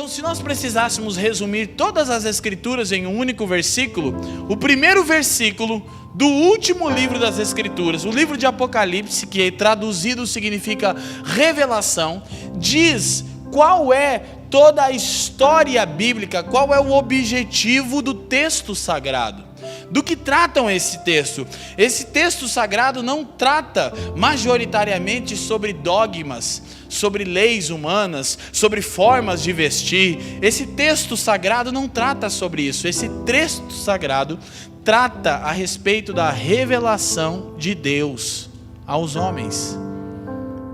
Então, se nós precisássemos resumir todas as Escrituras em um único versículo, o primeiro versículo do último livro das Escrituras, o livro de Apocalipse, que traduzido significa revelação, diz qual é toda a história bíblica, qual é o objetivo do texto sagrado. Do que tratam esse texto? Esse texto sagrado não trata majoritariamente sobre dogmas, sobre leis humanas, sobre formas de vestir. Esse texto sagrado não trata sobre isso. Esse texto sagrado trata a respeito da revelação de Deus aos homens,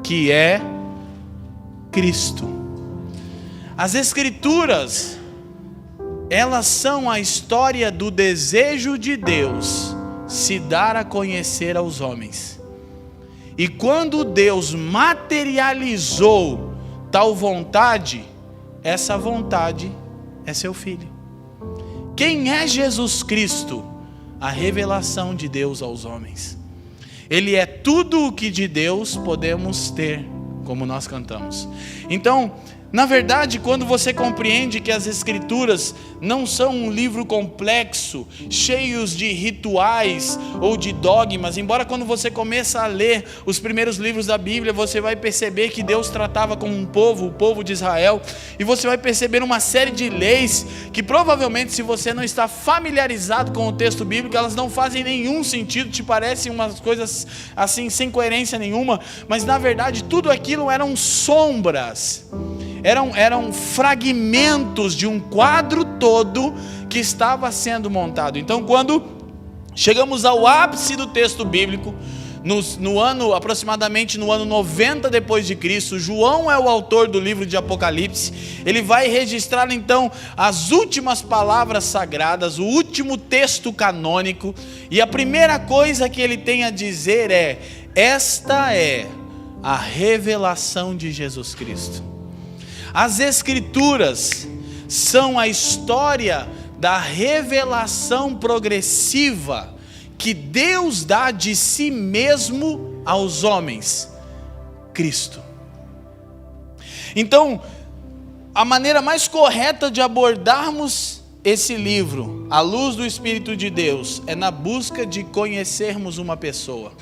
que é Cristo. As Escrituras, elas são a história do desejo de Deus se dar a conhecer aos homens. E quando Deus materializou tal vontade, essa vontade é seu Filho. Quem é Jesus Cristo? A revelação de Deus aos homens. Ele é tudo o que de Deus podemos ter, como nós cantamos. Então, na verdade, quando você compreende que as Escrituras não são um livro complexo, cheios de rituais ou de dogmas, embora quando você começa a ler os primeiros livros da Bíblia, você vai perceber que Deus tratava com um povo, o povo de Israel, e você vai perceber uma série de leis que provavelmente, se você não está familiarizado com o texto bíblico, elas não fazem nenhum sentido, te parecem umas coisas assim sem coerência nenhuma, mas na verdade tudo aquilo eram sombras. Eram fragmentos de um quadro todo que estava sendo montado. Então, quando chegamos ao ápice do texto bíblico, aproximadamente no ano 90 depois de Cristo, João é o autor do livro de Apocalipse. Ele vai registrar então as últimas palavras sagradas, o último texto canônico, e a primeira coisa que ele tem a dizer é: esta é a revelação de Jesus Cristo. As Escrituras são a história da revelação progressiva que Deus dá de si mesmo aos homens, Cristo. Então, a maneira mais correta de abordarmos esse livro, à luz do Espírito de Deus, é na busca de conhecermos uma pessoa,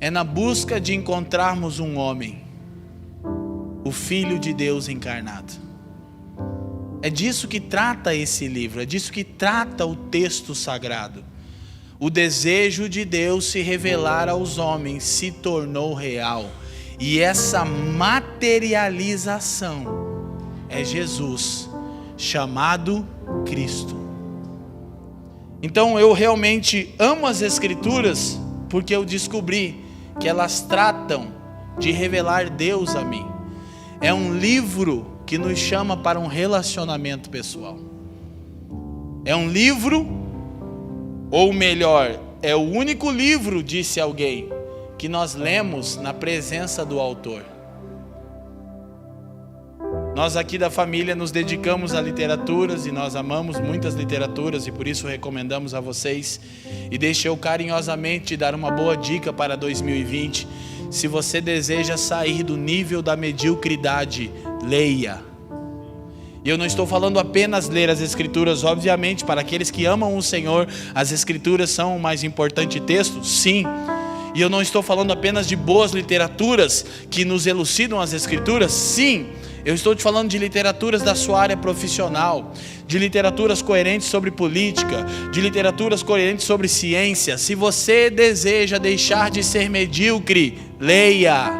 é na busca de encontrarmos um homem, o Filho de Deus encarnado. É disso que trata esse livro, é disso que trata o texto sagrado. O desejo de Deus se revelar aos homens se tornou real, e essa materialização é Jesus, chamado Cristo. Então eu realmente amo as Escrituras, porque eu descobri que elas tratam de revelar Deus a mim. É um livro que nos chama para um relacionamento pessoal. É um livro, ou melhor, é o único livro, disse alguém, que nós lemos na presença do autor. Nós aqui da família nos dedicamos a literaturas e nós amamos muitas literaturas e por isso recomendamos a vocês. E deixo eu carinhosamente dar uma boa dica para 2020. Se você deseja sair do nível da mediocridade, leia. E eu não estou falando apenas ler as Escrituras, obviamente, para aqueles que amam o Senhor, as Escrituras são o mais importante texto, sim. E eu não estou falando apenas de boas literaturas que nos elucidam as Escrituras, sim. Eu estou te falando de literaturas da sua área profissional, de literaturas coerentes sobre política, de literaturas coerentes sobre ciência. Se você deseja deixar de ser medíocre, leia.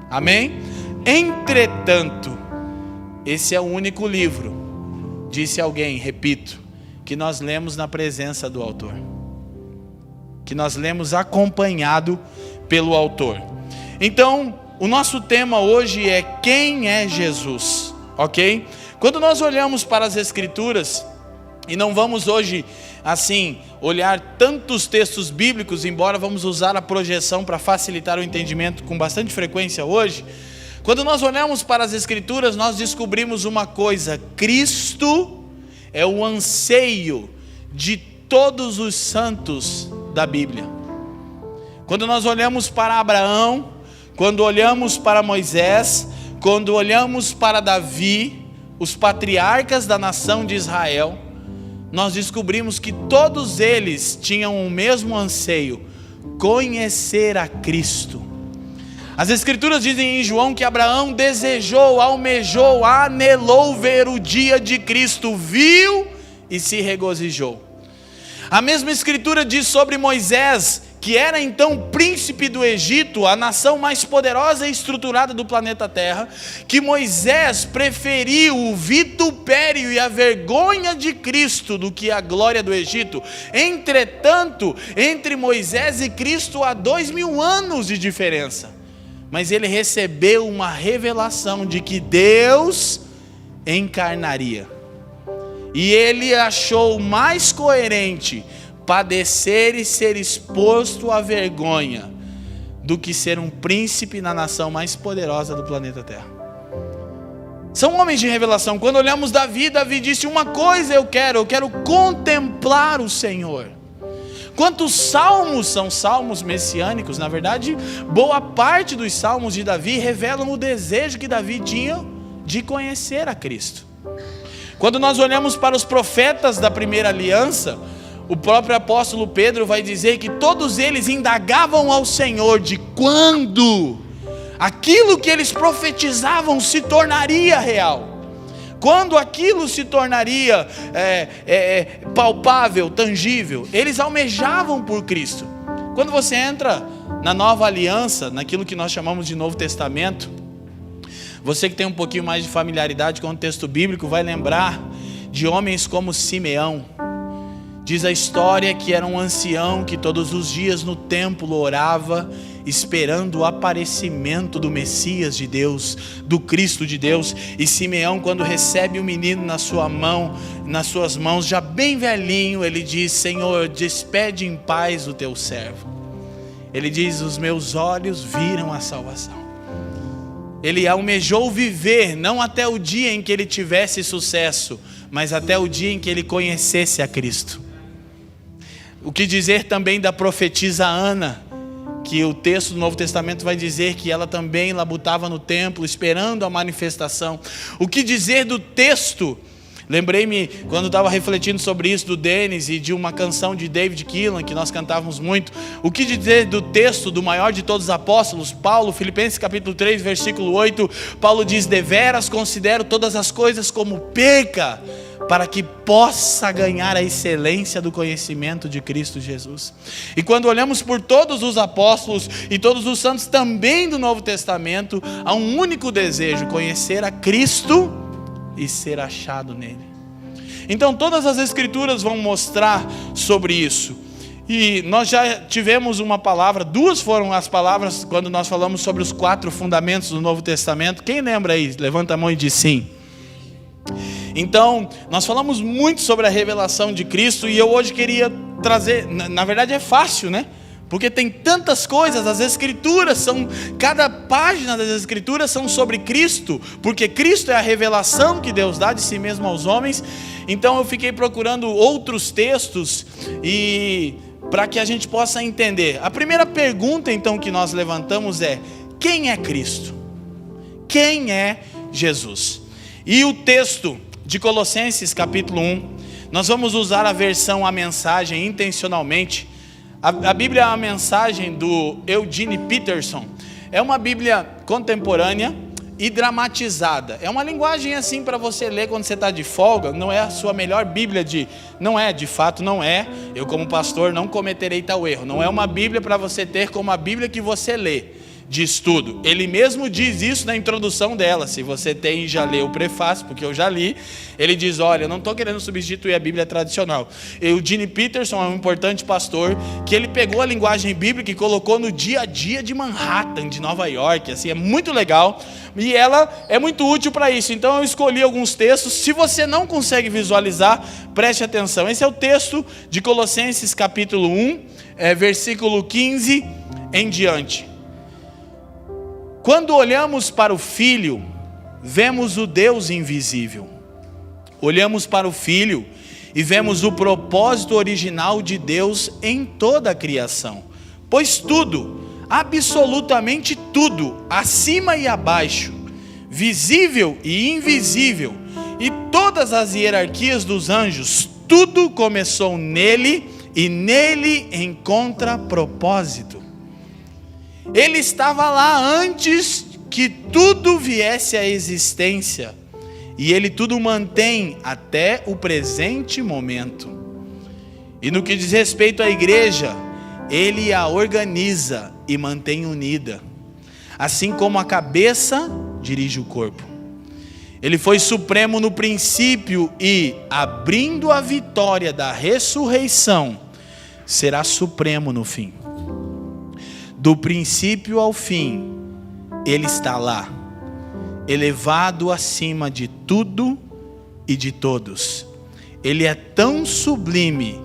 Amém? Entretanto, esse é o único livro, disse alguém, repito, que nós lemos na presença do autor, que nós lemos acompanhado pelo autor. Então, o nosso tema hoje é quem é Jesus, ok? Quando nós olhamos para as Escrituras, e não vamos hoje, assim, olhar tantos textos bíblicos, embora vamos usar a projeção para facilitar o entendimento com bastante frequência hoje. Quando nós olhamos para as Escrituras, nós descobrimos uma coisa: Cristo é o anseio de todos os santos da Bíblia. Quando nós olhamos para Abraão, quando olhamos para Moisés, quando olhamos para Davi, os patriarcas da nação de Israel, nós descobrimos que todos eles tinham o mesmo anseio: conhecer a Cristo. As Escrituras dizem em João que Abraão desejou, almejou, anelou ver o dia de Cristo, viu e se regozijou. A mesma Escritura diz sobre Moisés, que era então príncipe do Egito, a nação mais poderosa e estruturada do planeta Terra, que Moisés preferiu o vitupério e a vergonha de Cristo do que a glória do Egito. Entretanto, entre Moisés e Cristo há 2000 anos de diferença. Mas ele recebeu uma revelação de que Deus encarnaria. E ele achou mais coerente padecer e ser exposto à vergonha do que ser um príncipe na nação mais poderosa do planeta Terra. São homens de revelação. Quando olhamos Davi, Davi disse: uma coisa eu quero contemplar o Senhor. Quantos salmos são salmos messiânicos? Na verdade, boa parte dos salmos de Davi revelam o desejo que Davi tinha de conhecer a Cristo. Quando nós olhamos para os profetas da primeira aliança, o próprio apóstolo Pedro vai dizer que todos eles indagavam ao Senhor de quando aquilo que eles profetizavam se tornaria real. Quando aquilo se tornaria palpável, tangível. Eles almejavam por Cristo. Quando você entra na nova aliança, naquilo que nós chamamos de Novo Testamento, você que tem um pouquinho mais de familiaridade com o texto bíblico vai lembrar de homens como Simeão. Diz a história que era um ancião que todos os dias no templo orava, esperando o aparecimento do Messias de Deus, do Cristo de Deus. E Simeão, quando recebe o menino na sua mão, nas suas mãos, já bem velhinho, ele diz: Senhor, despede em paz o teu servo. Ele diz: os meus olhos viram a salvação. Ele almejou viver, não até o dia em que ele tivesse sucesso, mas até o dia em que ele conhecesse a Cristo. O que dizer também da profetisa Ana, que o texto do Novo Testamento vai dizer que ela também labutava no templo, esperando a manifestação. O que dizer do texto? Lembrei-me, quando estava refletindo sobre isso, do Dennis e de uma canção de David Keelan, que nós cantávamos muito. O que dizer do texto do maior de todos os apóstolos, Paulo, Filipenses capítulo 3, versículo 8. Paulo diz: deveras considero todas as coisas como perca, para que possa ganhar a excelência do conhecimento de Cristo Jesus. E quando olhamos por todos os apóstolos e todos os santos também do Novo Testamento, há um único desejo: conhecer a Cristo e ser achado nele. Então todas as Escrituras vão mostrar sobre isso. E nós já tivemos uma palavra, duas foram as palavras quando nós falamos sobre os 4 fundamentos do Novo Testamento. Quem lembra aí? Levanta a mão e diz sim. Então, nós falamos muito sobre a revelação de Cristo, e eu hoje queria trazer, na verdade é fácil, né? Porque tem tantas coisas, as Escrituras são, cada página das Escrituras são sobre Cristo, porque Cristo é a revelação que Deus dá de si mesmo aos homens. Então eu fiquei procurando outros textos e para que a gente possa entender. A primeira pergunta então que nós levantamos é: quem é Cristo? Quem é Jesus? E o texto de Colossenses capítulo 1, nós vamos usar a versão A Mensagem intencionalmente. A Bíblia A Mensagem do Eugene Peterson é uma Bíblia contemporânea e dramatizada. É uma linguagem assim para você ler quando você está de folga. Não é a sua melhor Bíblia não é, de fato não é. Eu como pastor não cometerei tal erro. Não é uma Bíblia para você ter como a Bíblia que você lê de estudo. Ele mesmo diz isso na introdução dela. Se você tem e já leu o prefácio, porque eu já li, ele diz: olha, eu não estou querendo substituir a Bíblia tradicional. O Eugene Peterson é um importante pastor que ele pegou a linguagem bíblica e colocou no dia a dia de Manhattan, de Nova York. Assim, é muito legal e ela é muito útil para isso. Então eu escolhi alguns textos. Se você não consegue visualizar, preste atenção. Esse é o texto de Colossenses capítulo 1, versículo 15 em diante. Quando olhamos para o Filho, vemos o Deus invisível. Olhamos para o Filho e vemos o propósito original de Deus em toda a criação. Pois tudo, absolutamente tudo, acima e abaixo, visível e invisível, e todas as hierarquias dos anjos, tudo começou nele e nele encontra propósito. Ele estava lá antes que tudo viesse à existência e ele tudo mantém até o presente momento. E no que diz respeito à igreja, ele a organiza e mantém unida, assim como a cabeça dirige o corpo. Ele foi supremo no princípio e, abrindo a vitória da ressurreição, será supremo no fim. Do princípio ao fim, ele está lá, elevado acima de tudo e de todos. Ele é tão sublime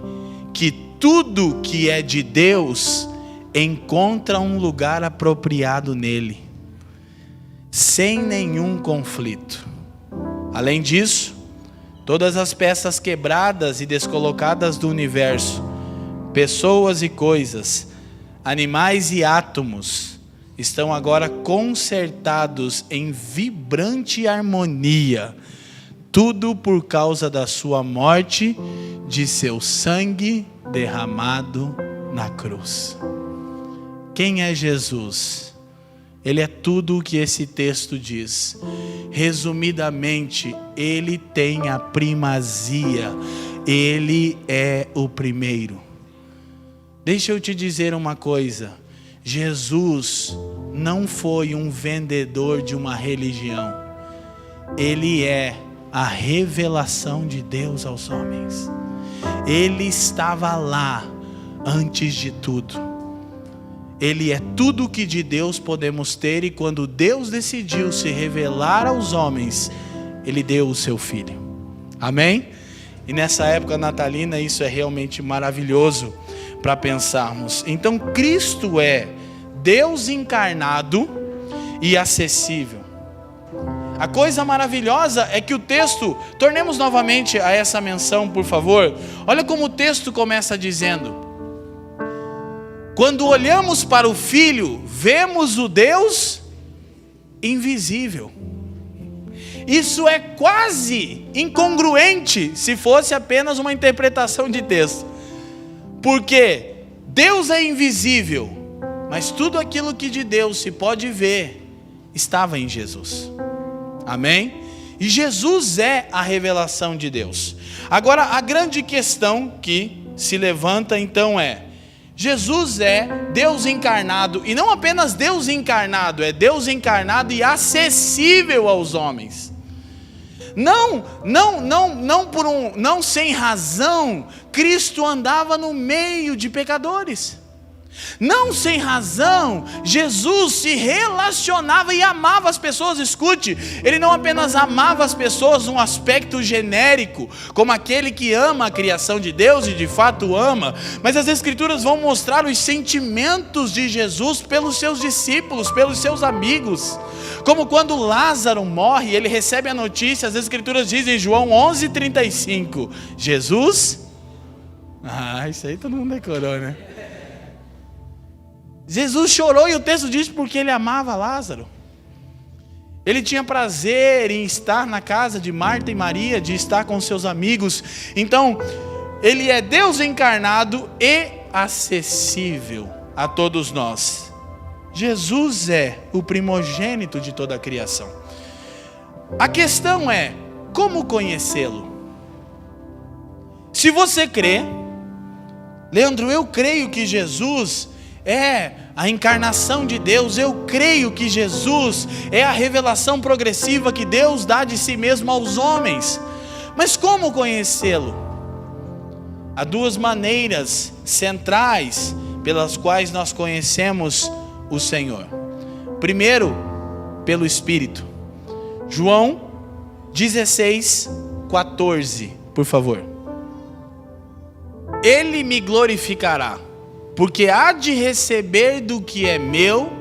que tudo que é de Deus encontra um lugar apropriado nele, sem nenhum conflito. Além disso, todas as peças quebradas e descolocadas do universo, pessoas e coisas, animais e átomos, estão agora concertados em vibrante harmonia, tudo por causa da sua morte, de seu sangue derramado na cruz. Quem é Jesus? Ele é tudo o que esse texto diz. Resumidamente, ele tem a primazia. Ele é o primeiro. Deixa eu te dizer uma coisa. Jesus não foi um vendedor de uma religião. Ele é a revelação de Deus aos homens. Ele estava lá antes de tudo. Ele é tudo o que de Deus podemos ter, e quando Deus decidiu se revelar aos homens, Ele deu o seu Filho. Amém? E nessa época natalina isso é realmente maravilhoso para pensarmos. Então Cristo é Deus encarnado e acessível. A coisa maravilhosa é que o texto, tornemos novamente a essa menção, por favor. Olha como o texto começa dizendo: quando olhamos para o Filho, vemos o Deus invisível. Isso é quase incongruente se fosse apenas uma interpretação de texto. Porque Deus é invisível, mas tudo aquilo que de Deus se pode ver estava em Jesus. Amém? E Jesus é a revelação de Deus. Agora, a grande questão que se levanta então é: Jesus é Deus encarnado, e não apenas Deus encarnado, é Deus encarnado e acessível aos homens. Não sem razão, Cristo andava no meio de pecadores. Não sem razão, Jesus se relacionava e amava as pessoas. Escute, Ele não apenas amava as pessoas num aspecto genérico, como aquele que ama a criação de Deus e de fato ama, mas as Escrituras vão mostrar os sentimentos de Jesus pelos seus discípulos, pelos seus amigos. Como quando Lázaro morre, ele recebe a notícia, as Escrituras dizem em João 11:35, Jesus, isso aí todo mundo decorou, né? Jesus chorou, e o texto diz porque ele amava Lázaro. Ele tinha prazer em estar na casa de Marta e Maria, de estar com seus amigos. Então, ele é Deus encarnado e acessível a todos nós. Jesus é o primogênito de toda a criação. A questão é, como conhecê-lo? Se você crê, Leandro, eu creio que Jesus é a encarnação de Deus, eu creio que Jesus é a revelação progressiva que Deus dá de si mesmo aos homens. Mas como conhecê-lo? Há duas maneiras centrais pelas quais nós conhecemos o Senhor. Primeiro, pelo Espírito. João 16:14, por favor. Ele me glorificará, porque há de receber do que é meu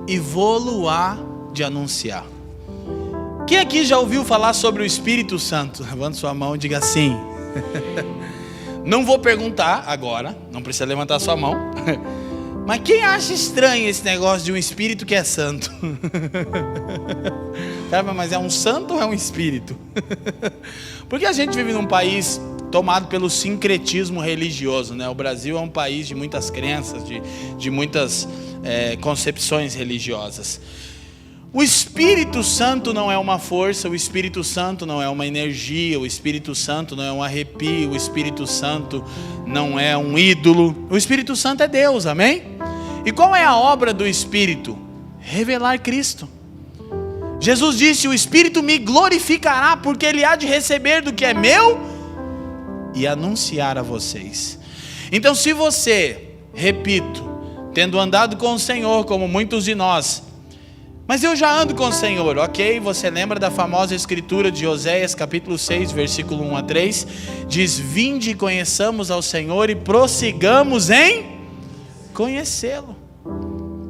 e vou-lo há de anunciar. Quem aqui já ouviu falar sobre o Espírito Santo? Levante sua mão e diga sim. Não vou perguntar agora, não precisa levantar sua mão. Mas quem acha estranho esse negócio de um Espírito que é santo? Cara, mas é um santo ou é um espírito? Porque a gente vive num país tomado pelo sincretismo religioso, né? O Brasil é um país de muitas crenças, de muitas concepções religiosas. O Espírito Santo não é uma força, o Espírito Santo não é uma energia, o Espírito Santo não é um arrepio, o Espírito Santo não é um ídolo. O Espírito Santo é Deus, amém? E qual é a obra do Espírito? Revelar Cristo. Jesus disse: o Espírito me glorificará, porque Ele há de receber do que é meu e anunciar a vocês. Então, se você, repito, tendo andado com o Senhor, como muitos de nós, mas eu já ando com o Senhor, ok? Você lembra da famosa escritura de Oséias, capítulo 6, versículo 1 a 3? Diz: vinde e conheçamos ao Senhor e prossigamos em conhecê-lo.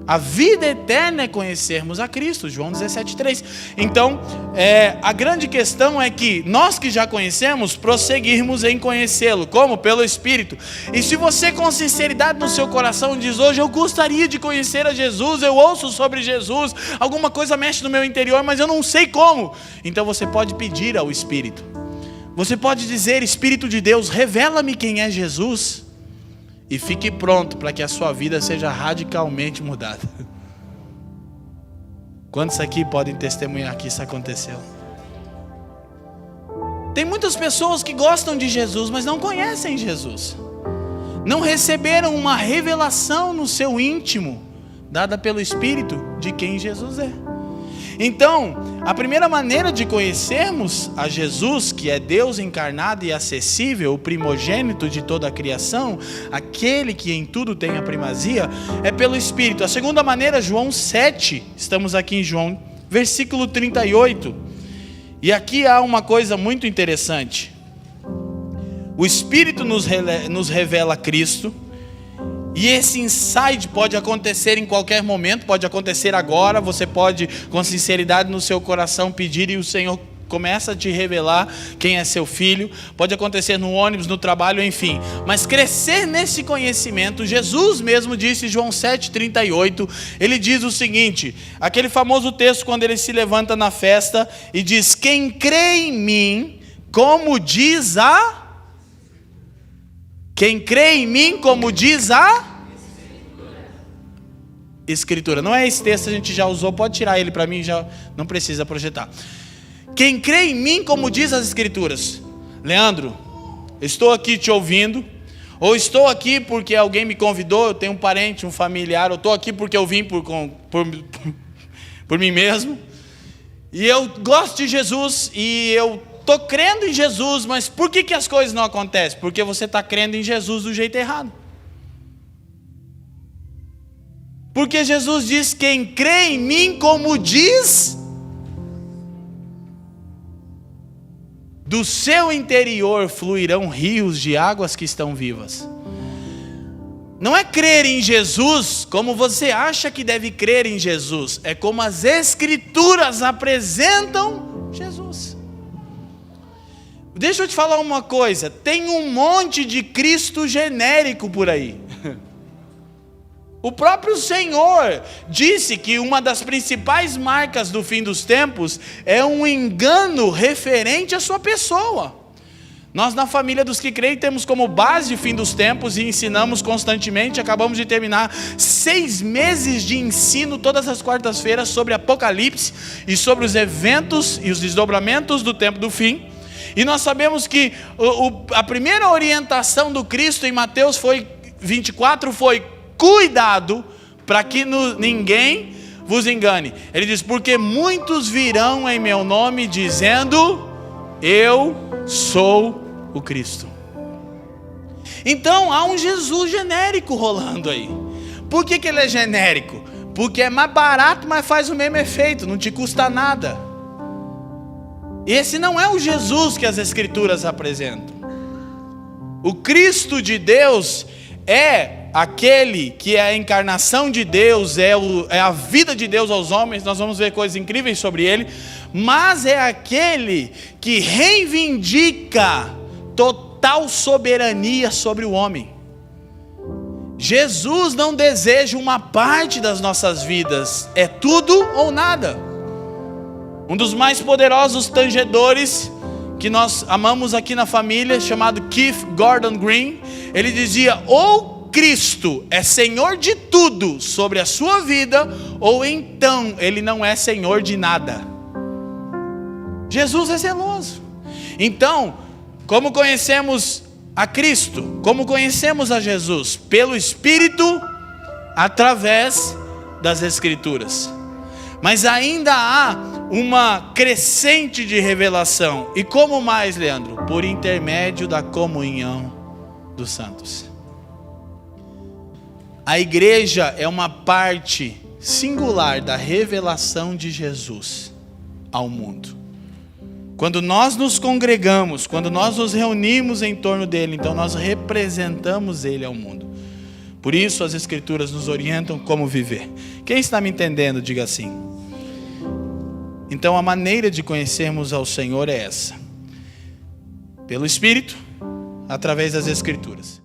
A vida eterna é conhecermos a Cristo, João 17,3. Então, a grande questão é que nós que já conhecemos, prosseguirmos em conhecê-lo. Como? Pelo Espírito. E se você com sinceridade no seu coração diz: hoje eu gostaria de conhecer a Jesus, eu ouço sobre Jesus, alguma coisa mexe no meu interior, mas eu não sei como. Então você pode pedir ao Espírito. Você pode dizer: Espírito de Deus, revela-me quem é Jesus. E fique pronto para que a sua vida seja radicalmente mudada. Quantos aqui podem testemunhar que isso aconteceu? Tem muitas pessoas que gostam de Jesus, mas não conhecem Jesus. Não receberam uma revelação no seu íntimo, dada pelo Espírito, de quem Jesus é. Então, a primeira maneira de conhecermos a Jesus, que é Deus encarnado e acessível, o primogênito de toda a criação, aquele que em tudo tem a primazia, é pelo Espírito. A segunda maneira, João 7, estamos aqui em João, versículo 38. E aqui há uma coisa muito interessante. O Espírito nos revela Cristo. E esse insight pode acontecer em qualquer momento, pode acontecer agora. Você pode, com sinceridade no seu coração, pedir e o Senhor começa a te revelar quem é seu filho. Pode acontecer no ônibus, no trabalho, enfim. Mas crescer nesse conhecimento, Jesus mesmo disse, João 7,38, ele diz o seguinte, aquele famoso texto quando ele se levanta na festa e diz: quem crê em mim, como diz a... Quem crê em mim, como diz a Escritura. Não é esse texto, a gente já usou, pode tirar ele para mim, já não precisa projetar. Quem crê em mim, como diz as Escrituras. Leandro, estou aqui te ouvindo, ou estou aqui porque alguém me convidou, eu tenho um parente, um familiar, ou estou aqui porque eu vim por mim mesmo, e eu gosto de Jesus, e eu estou crendo em Jesus, mas por que as coisas não acontecem? Porque você está crendo em Jesus do jeito errado. Porque Jesus diz: quem crê em mim, como diz, do seu interior fluirão rios de águas que estão vivas. Não é crer em Jesus como você acha que deve crer em Jesus, é como as Escrituras apresentam Jesus. Deixa eu te falar uma coisa, tem um monte de Cristo genérico por aí. O próprio Senhor disse que uma das principais marcas do fim dos tempos é um engano referente à sua pessoa. Nós na família dos que creem temos como base o fim dos tempos e ensinamos constantemente. Acabamos de terminar 6 meses de ensino todas as quartas-feiras sobre Apocalipse e sobre os eventos e os desdobramentos do tempo do fim. E nós sabemos que a primeira orientação do Cristo em Mateus 24 foi: cuidado para que ninguém vos engane. Ele diz: porque muitos virão em meu nome dizendo: eu sou o Cristo. Então há um Jesus genérico rolando aí. Por que ele é genérico? Porque é mais barato, mas faz o mesmo efeito, não te custa nada. Esse não é o Jesus que as Escrituras apresentam. O Cristo de Deus é aquele que é a encarnação de Deus, é a vida de Deus aos homens. Nós vamos ver coisas incríveis sobre ele. Mas é aquele que reivindica total soberania sobre o homem. Jesus não deseja uma parte das nossas vidas, é tudo ou nada. Um dos mais poderosos tangedores que nós amamos aqui na família, chamado Keith Gordon Green, ele dizia: ou Cristo é Senhor de tudo sobre a sua vida, ou então Ele não é Senhor de nada. Jesus é zeloso. Então, como conhecemos a Cristo? Como conhecemos a Jesus? Pelo Espírito, através das Escrituras. Mas ainda há uma crescente de revelação. E como mais, Leandro? Por intermédio da comunhão dos santos. A igreja é uma parte singular da revelação de Jesus ao mundo. Quando nós nos congregamos, quando nós nos reunimos em torno dele, então nós representamos ele ao mundo. Por isso as Escrituras nos orientam como viver. Quem está me entendendo, diga assim. Então a maneira de conhecermos ao Senhor é essa: pelo Espírito, através das Escrituras.